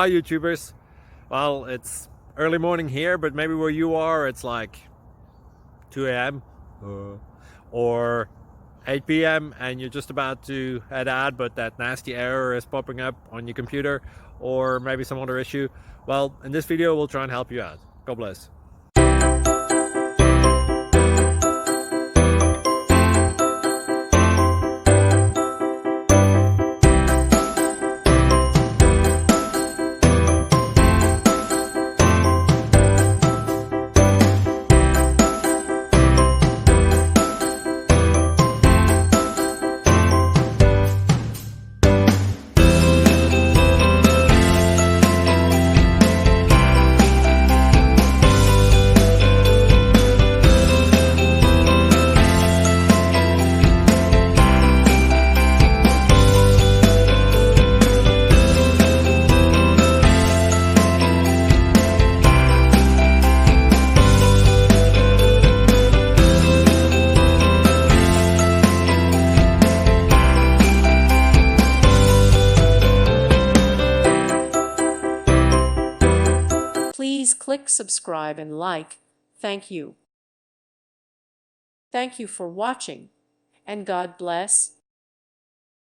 Hi YouTubers. Well, it's early morning here, but maybe where you are it's like 2 a.m. or 8 p.m. and you're just about to head out, but that nasty error is popping up on your computer, or maybe some other issue. Well, in this video we'll try and help you out. God bless. Please click subscribe and like. Thank you. Thank you for watching, and God bless.